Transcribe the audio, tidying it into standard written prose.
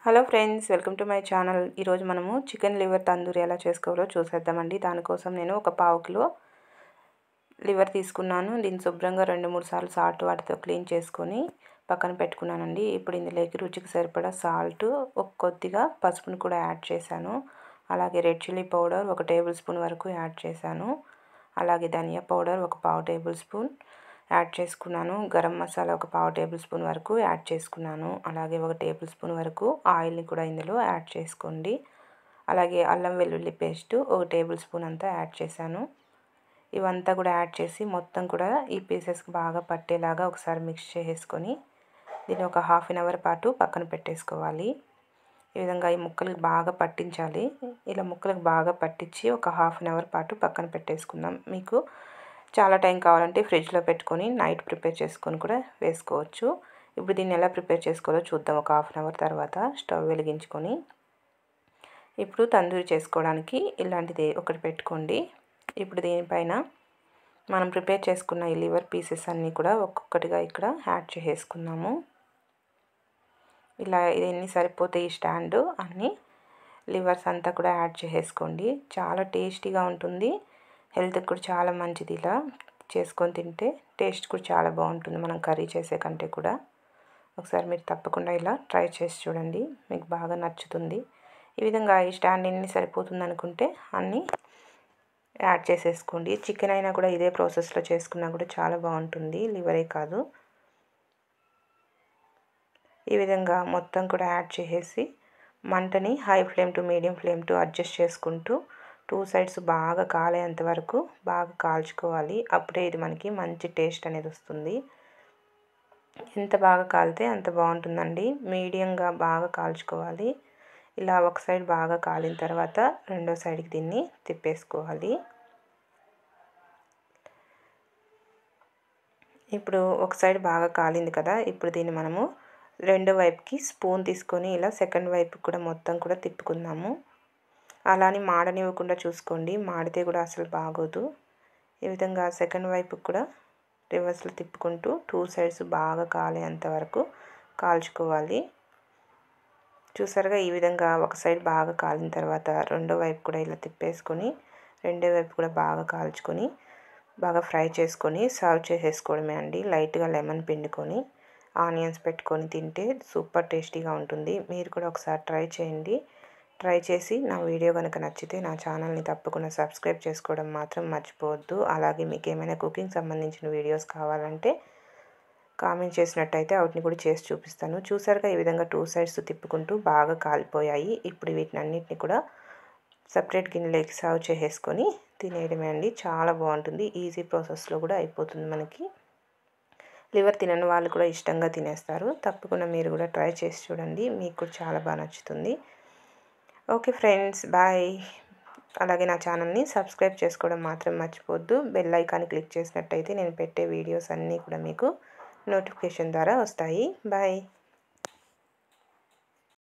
Hello friends, welcome to my channel. ఈరోజు మనము chicken liver tandoori ఎలా చేసుకోవాలో చూసేద్దామండి. దానికోసం నేను ఒక పావు కిలో లివర్ తీసుకున్నాను. దీన్ని శుభ్రంగా 2-3 సార్లు సాల్ట్ వాటర్తో క్లీన్ చేసుకొని పక్కన పెట్టుకున్నానండి. ఇప్పుడు ఇందులోకి రుచికి సరిపడా సాల్ట్, కొద్దిగా పసుపును కూడా యాడ్ చేశాను. అలాగే red chilli powder 1 table spoon వరకు యాడ్ చేశాను. అలాగే ధనియా పౌడర్ 1 పావు టేబుల్ స్పూన్ యాడ్ చేసుకున్నాను. గరం మసాలా 1 పావు టేబుల్ స్పూన్ వరకు యాడ్ చేసుకున్నాను. అలాగే 1 టేబుల్ స్పూన్ వరకు ఆయిల్ని కూడా ఇందులో యాడ్ చేసుకోండి. అలాగే అల్లం వెల్లుల్లి పేస్ట్ 1 టేబుల్ స్పూన్ అంతా యాడ్ చేశాను. ఇవంతా కూడా యాడ్ చేసి మొత్తం కూడా ఈ పీసెస్కి బాగా పట్టేలాగా ఒకసారి మిక్స్ చేసుకొని దీన్ని ఒక హాఫ్ అన్ అవర్ పాటు పక్కన పెట్టేసుకోవాలి. ఈ విధంగా ఈ ముక్కలకు బాగా పట్టించాలి. ఇలా ముక్కలకు బాగా పట్టించి ఒక హాఫ్ అన్ అవర్ పాటు పక్కన పెట్టేసుకుందాం. మీకు చాలా టైం కావాలంటే ఫ్రిడ్జ్లో పెట్టుకొని నైట్ ప్రిపేర్ చేసుకొని కూడా వేసుకోవచ్చు. ఇప్పుడు దీన్ని ఎలా ప్రిపేర్ చేసుకోవాలో చూద్దాం. ఒక హాఫ్ అన్ అవర్ తర్వాత స్టవ్ వెలిగించుకొని ఇప్పుడు తందూరి చేసుకోవడానికి ఇలాంటిది ఒకటి పెట్టుకోండి. ఇప్పుడు దీనిపైన మనం ప్రిపేర్ చేసుకున్న ఈ లివర్ పీసెస్ అన్నీ కూడా ఒక్కొక్కటిగా ఇక్కడ యాడ్ చేసుకుందాము. ఇలా ఇవన్నీ సరిపోతాయి. ఈ స్టాండ్ అన్నీ లివర్స్ అంతా కూడా యాడ్ చేసుకోండి. చాలా టేస్టీగా ఉంటుంది. హెల్త్కి కూడా చాలా మంచిది. ఇలా చేసుకొని తింటే టేస్ట్ కూడా చాలా బాగుంటుంది మనం కర్రీ చేసే కంటే కూడా. ఒకసారి మీరు తప్పకుండా ఇలా ట్రై చేసి చూడండి, మీకు బాగా నచ్చుతుంది. ఈ విధంగా ఈ స్టాండ్ ఎన్ని సరిపోతుంది అనుకుంటే అన్నీ యాడ్ చేసేసుకోండి. చికెన్ అయినా కూడా ఇదే ప్రాసెస్లో చేసుకున్నా కూడా చాలా బాగుంటుంది, లివరే కాదు. ఈ విధంగా మొత్తం కూడా యాడ్ చేసేసి మంటని high flame to medium flame to adjust చేసుకుంటూ 2 సైడ్స్ బాగా కాలేంత వరకు బాగా కాల్చుకోవాలి. అప్పుడే ఇది మనకి మంచి టేస్ట్ అనేది వస్తుంది. ఎంత బాగా కాలితే అంత బాగుంటుందండి. మీడియంగా బాగా కాల్చుకోవాలి. ఇలా ఒక సైడ్ బాగా కాలిన తర్వాత రెండో సైడ్కి దీన్ని తిప్పేసుకోవాలి. ఇప్పుడు ఒక సైడ్ బాగా కాలింది కదా, ఇప్పుడు దీన్ని మనము రెండో వైపుకి స్పూన్ తీసుకొని ఇలా సెకండ్ వైపు కూడా మొత్తం కూడా తిప్పుకుందాము. అలానే మాడనివ్వకుండా చూసుకోండి, మాడితే కూడా అసలు బాగోదు. ఈ విధంగా సెకండ్ వైపు కూడా రివర్స్లో తిప్పుకుంటూ 2 సైడ్స్ బాగా కాలేంత వరకు కాల్చుకోవాలి. చూసారుగా, ఈ విధంగా ఒక సైడ్ బాగా కాలిన తర్వాత రెండో వైపు కూడా ఇలా తిప్పేసుకొని రెండో వైపు కూడా బాగా కాల్చుకొని బాగా ఫ్రై చేసుకొని సర్వ్ చేసేసుకోవడమే అండి. లైట్గా లెమన్ పిండుకొని ఆనియన్స్ పెట్టుకొని తింటే సూపర్ టేస్టీగా ఉంటుంది. మీరు కూడా ఒకసారి ట్రై చేయండి. ట్రై చేసి నా వీడియో కనుక నచ్చితే నా ఛానల్ని తప్పకుండా సబ్స్క్రైబ్ చేసుకోవడం మాత్రం మర్చిపోవద్దు. అలాగే మీకు ఏమైనా కుకింగ్ సంబంధించిన వీడియోస్ కావాలంటే కామెంట్ చేసినట్టయితే వాటిని కూడా చేసి చూపిస్తాను. చూసారుగా, ఈ విధంగా 2 సైడ్స్ తిప్పుకుంటూ బాగా కాలిపోయాయి. ఇప్పుడు వీటిని అన్నిటిని కూడా సపరేట్ గిన్నెలోకి సర్వ్ చేసేసుకొని తినేయడమే అండి. చాలా బాగుంటుంది. ఈజీ ప్రాసెస్లో కూడా అయిపోతుంది మనకి. లివర్ తినని వాళ్ళు కూడా ఇష్టంగా తినేస్తారు. తప్పకుండా మీరు కూడా ట్రై చేసి చూడండి, మీకు కూడా చాలా బాగా నచ్చుతుంది. Okay friends, bye. అలాగే నా ఛానల్ని సబ్స్క్రైబ్ చేసుకోవడం మాత్రం మర్చిపోవద్దు. బెల్ ఐకాన్ క్లిక్ చేసినట్టయితే నేను పెట్టే వీడియోస్ అన్నీ కూడా మీకు నోటిఫికేషన్ ద్వారా వస్తాయి. బాయ్.